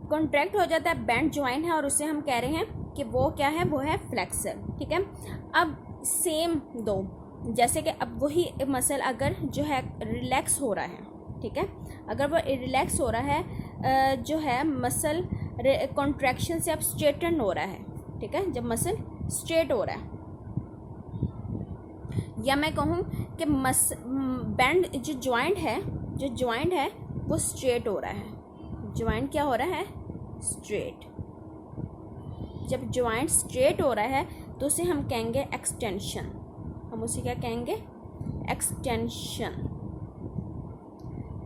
Contract हो जाता है, बेंड ज्वाइंट है और उससे हम कह रहे हैं कि वो क्या है, वो है फ्लेक्सर। ठीक है, अब सेम दो, जैसे कि अब वही मसल अगर जो है रिलैक्स हो रहा है, ठीक है, अगर वो रिलैक्स हो रहा है जो है मसल कॉन्ट्रैक्शन से अब स्ट्रेटन हो रहा है, ठीक है, जब मसल स्ट्रेट हो रहा है, या मैं कहूँ कि बैंड जो ज्वाइंट है वो स्ट्रेट हो रहा है, ज्वाइंट क्या हो रहा है, स्ट्रेट। जब ज्वाइंट स्ट्रेट हो रहा है तो उसे हम कहेंगे एक्सटेंशन, हम उसे क्या कहेंगे, एक्सटेंशन।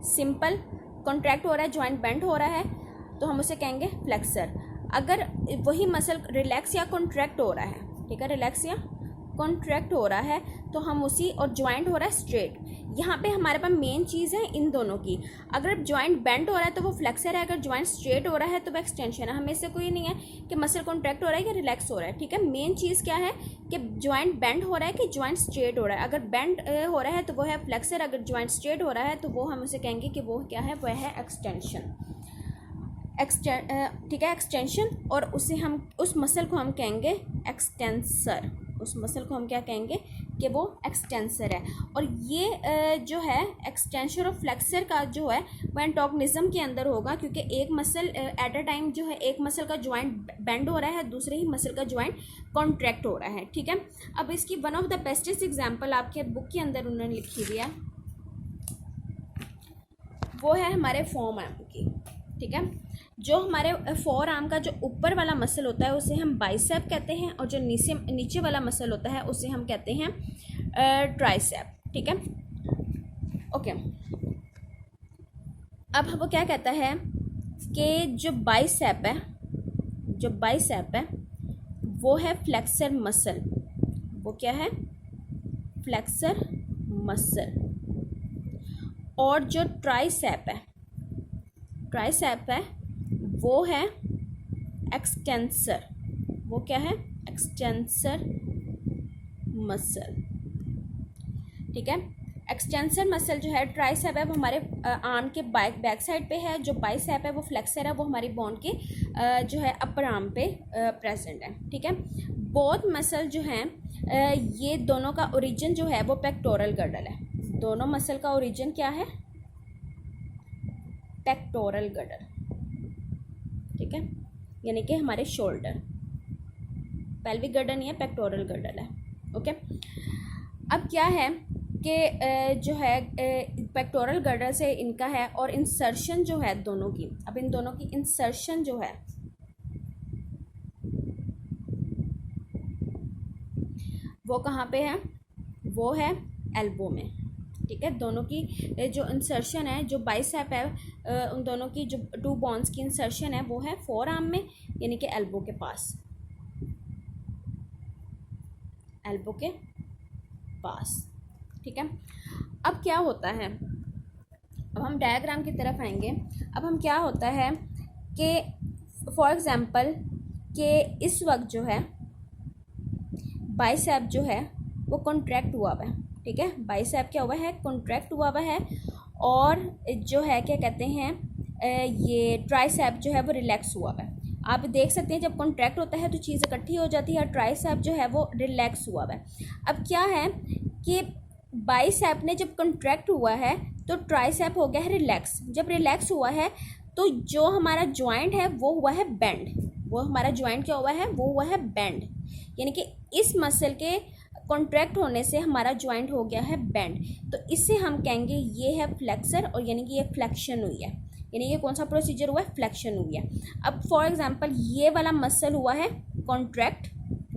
सिंपल, कॉन्ट्रैक्ट हो रहा है, ज्वाइंट बेंड हो रहा है तो हम उसे कहेंगे फ्लेक्सर। अगर वही मसल रिलैक्स या कॉन्ट्रैक्ट हो रहा है, ठीक है, रिलैक्स या कॉन्ट्रैक्ट हो रहा है तो हम उसी, और ज्वाइंट हो रहा है स्ट्रेट, यहाँ पे हमारे पास मेन चीज़ है इन दोनों की। अगर ज्वाइंट बेंड हो रहा है तो वो फ्लेक्सर है, अगर ज्वाइंट स्ट्रेट हो रहा है तो वो एक्सटेंशन है। हमें इससे कोई नहीं है कि मसल कॉन्ट्रैक्ट हो रहा है कि रिलैक्स हो रहा है, ठीक है। मेन चीज़ क्या है कि ज्वाइंट बेंड हो रहा है कि ज्वाइंट स्ट्रेट हो रहा है। अगर बेंड हो रहा है तो वो है फ्लेक्सर, अगर ज्वाइंट स्ट्रेट हो रहा है तो वो हम उसे कहेंगे कि वो क्या है, वह है एक्सटेंशन। ठीक है, एक्सटेंशन, और उसे हम, उस मसल को हम कहेंगे एक्सटेंसर, उस मसल को हम क्या कहेंगे कि वो एक्सटेंसर है। और ये जो है एक्सटेंशन और फ्लेक्सर का जो है वो एंटोगनिज्म के अंदर होगा, क्योंकि एक मसल एट अ टाइम जो है एक मसल का ज्वाइंट बेंड हो रहा है, दूसरे ही मसल का ज्वाइंट कॉन्ट्रैक्ट हो रहा है, ठीक है। अब इसकी one of the bestest example आपके बुक के अंदर उन्होंने लिखी हुई है, वो है हमारे फोर आर्म की, ठीक है। जो हमारे फोर आर्म का जो ऊपर वाला मसल होता है उसे हम बाइसेप कहते हैं, और जो नीचे वाला मसल होता है उसे हम कहते हैं ट्राइसेप, ठीक है, ओके। अब वो क्या कहता है कि जो बाइसेप है वो है फ्लेक्सर मसल, वो क्या है, फ्लेक्सर मसल। और जो ट्राइसेप है वो है एक्सटेंसर, वो क्या है, एक्सटेंसर मसल, ठीक है। एक्सटेंसर मसल जो है, ट्राइसेप है वो हमारे आर्म के बैक साइड पे है, जो बाइसेप है वो फ्लेक्सर है, वो हमारी बोन के जो है अपर आर्म पे प्रेजेंट है, ठीक है। बोथ मसल जो हैं ये दोनों का ओरिजिन जो है वो पेक्टोरल गर्डल है। दोनों मसल का ओरिजिन क्या है, पेक्टोरल गर्डल, ठीक है, यानी कि हमारे शोल्डर, पेल्विक गर्डल नहीं है, पेक्टोरल गर्डल है, ओके। अब क्या है कि जो है पेक्टोरल गर्डल से इनका है, और इंसर्शन जो है दोनों की, अब इन दोनों की इंसर्शन जो है वो कहाँ पे है, वो है एल्बो में, ठीक है। दोनों की जो इंसर्शन है, जो बाइसेप है, उन दोनों की जो टू बोन्स की इंसर्शन है वो है फोर आर्म में, यानी कि एल्बो के पास, एल्बो के पास, ठीक है। अब क्या होता है, अब हम डायग्राम की तरफ आएंगे। अब हम क्या होता है कि फॉर एग्जांपल कि इस वक्त जो है बाइसेप जो है वो कॉन्ट्रैक्ट हुआ हुआ है, ठीक है, बाइसेप क्या हुआ है, कॉन्ट्रैक्ट हुआ हुआ है, और जो है क्या कहते हैं ये ट्राइसेप जो है वो रिलैक्स हुआ हुआ है। आप देख सकते हैं जब कॉन्ट्रैक्ट होता है तो चीज़ इकट्ठी हो जाती है, ट्राइसेप जो है वो रिलैक्स हुआ हुआ है। अब क्या है कि बाइसेप ने जब कॉन्ट्रैक्ट हुआ है तो ट्राइसेप हो गया है रिलैक्स। जब रिलैक्स हुआ है तो जो हमारा ज्वाइंट है वो हुआ है बेंड, वो हमारा ज्वाइंट क्या हुआ है, वो हुआ है बेंड, यानी कि इस मसल के कॉन्ट्रैक्ट होने से हमारा ज्वाइंट हो गया है बेंड। तो इससे हम कहेंगे ये है फ्लेक्सर, और यानी कि ये फ्लेक्शन हुई है, यानी ये कौन सा प्रोसीजर हुआ है, फ्लेक्शन हुई है। अब फॉर एग्जांपल ये वाला मसल हुआ है कॉन्ट्रैक्ट,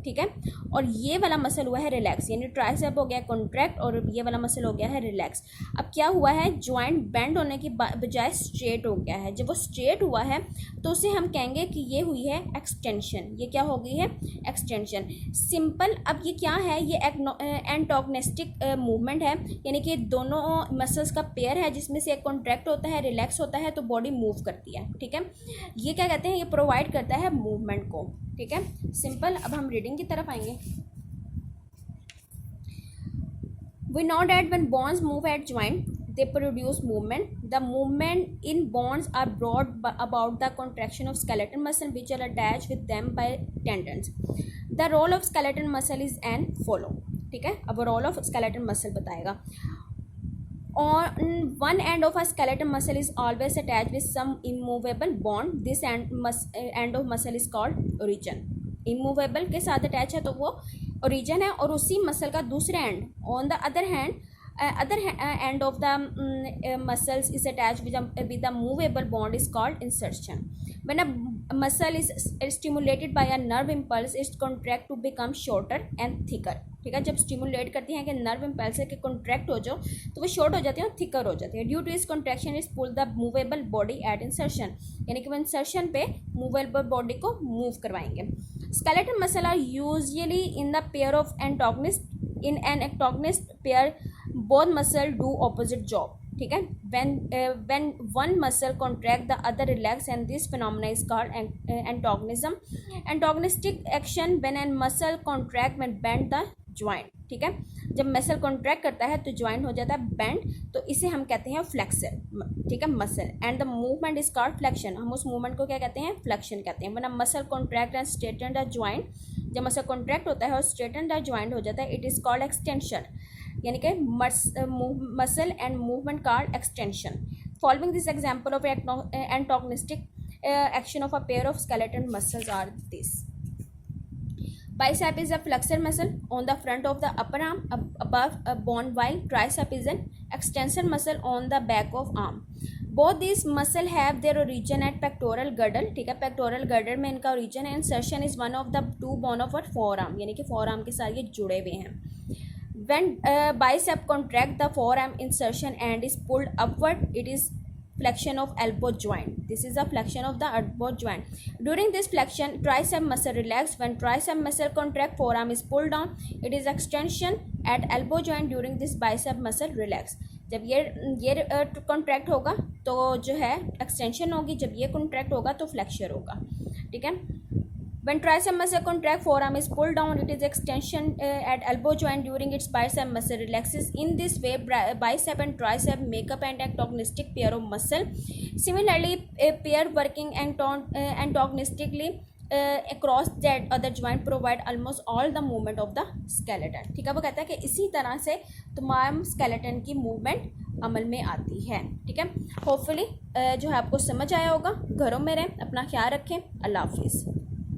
ठीक है, और ये वाला मसल हुआ है रिलैक्स, यानी ट्राइसेप हो गया कॉन्ट्रैक्ट और ये वाला मसल हो गया है रिलैक्स। अब क्या हुआ है, ज्वाइंट बेंड होने की बजाय स्ट्रेट हो गया है। जब वो स्ट्रेट हुआ है तो उसे हम कहेंगे कि ये हुई है एक्सटेंशन, ये क्या हो गई है, एक्सटेंशन, सिंपल। अब ये क्या है, ये एंटोगनिस्टिक मूवमेंट है, यानी कि दोनों मसल्स का पेयर है जिसमें से एक कॉन्ट्रैक्ट होता है, रिलैक्स होता है, तो बॉडी मूव करती है, ठीक है। ये क्या कहते हैं, ये प्रोवाइड करता है मूवमेंट को, ठीक है, सिंपल। अब हम रीडिंग की तरफ आएंगे। We know that when bones move at joint, they produce movement. The movement in bonds are brought about the contraction of skeletal muscle which are attached with them by tendons. The role of skeletal muscle is and follow. ठीक है, अब role of skeletal muscle बताएगा. On one end of a skeletal muscle is always attached with some immovable bond. This end of muscle is called origin. Immovable के साथ attach है तो वो origin है, और उसी muscle का दूसरे end on the other end of the muscles is attached with a movable bond is called insertion. When a muscle is stimulated by a nerve impulse, it contract to become shorter and thicker. ठीक है, जब stimulate करती हैं कि nerve impulse है कि contract हो जाओ तो वो शॉर्ट हो जाती है और थिकर हो जाती है. ड्यू टू इस contraction is pull the movable body at insertion, यानी कि वो इंसर्शन पे मूवेबल बॉडी को मूव करवाएंगे. Skeletal muscle are usually in the pair of antagonist. In an antagonist pair both muscle do opposite job. ठीक है, when one muscle contract the other relax and this phenomena is called antagonism. Antagonistic action when a muscle contract when bend the joint. ठीक है, जब muscle contract करता है तो joint हो जाता है बेंड, तो इसे हम कहते हैं फ्लेक्सर. ठीक है, muscle and the movement is called flexion. हम उस मूवमेंट को क्या कहते हैं, फ्लेक्शन कहते हैं. When a muscle contract and straighten the joint, जब मसल कॉन्ट्रैक्ट होता है और स्ट्रेटन द ज्वाइंट हो जाता है, इट इज कॉल्ड एक्सटेंशन, यानी कि muscle and movement called extension. Following this example of antagonistic action of a pair of skeletal muscles are this. Bicep is a flexor muscle on the front of the upper arm above a bone, while tricep is an extensor muscle on the back of arm. Both these muscle have their origin at pectoral girdle. ठीक है, pectoral girdle में इनका origin है. Insertion is one of the two bone of our forearm, यानी कि forearm के साथ ये जुड़े हुए हैं. When bicep contract the forearm insertion and is pulled upward, it is flexion of elbow joint. This is a flexion of the elbow joint. During this flexion, tricep muscle relax. When tricep muscle contract, forearm is pulled down. It is extension at elbow joint. During this bicep muscle relax. जब ये contract होगा तो जो है extension होगी, जब ये contract होगा तो फ्लेक्चर होगा. ठीक है, when tricep muscle contract, forearm is pulled down. It is extension at elbow joint. During its bicep muscle relaxes. In this way, bicep and tricep make up an antagonistic pair of muscle. Similarly, a pair working antagonistically across that other joint provide almost all the movement of the skeleton. ठीक है, वो कहता है कि इसी तरह से तमाम skeleton की movement अमल में आती है. ठीक है, होपफुली जो है आपको समझ आया होगा. घरों में रहें, अपना ख्याल रखें. अल्लाह हाफिज़.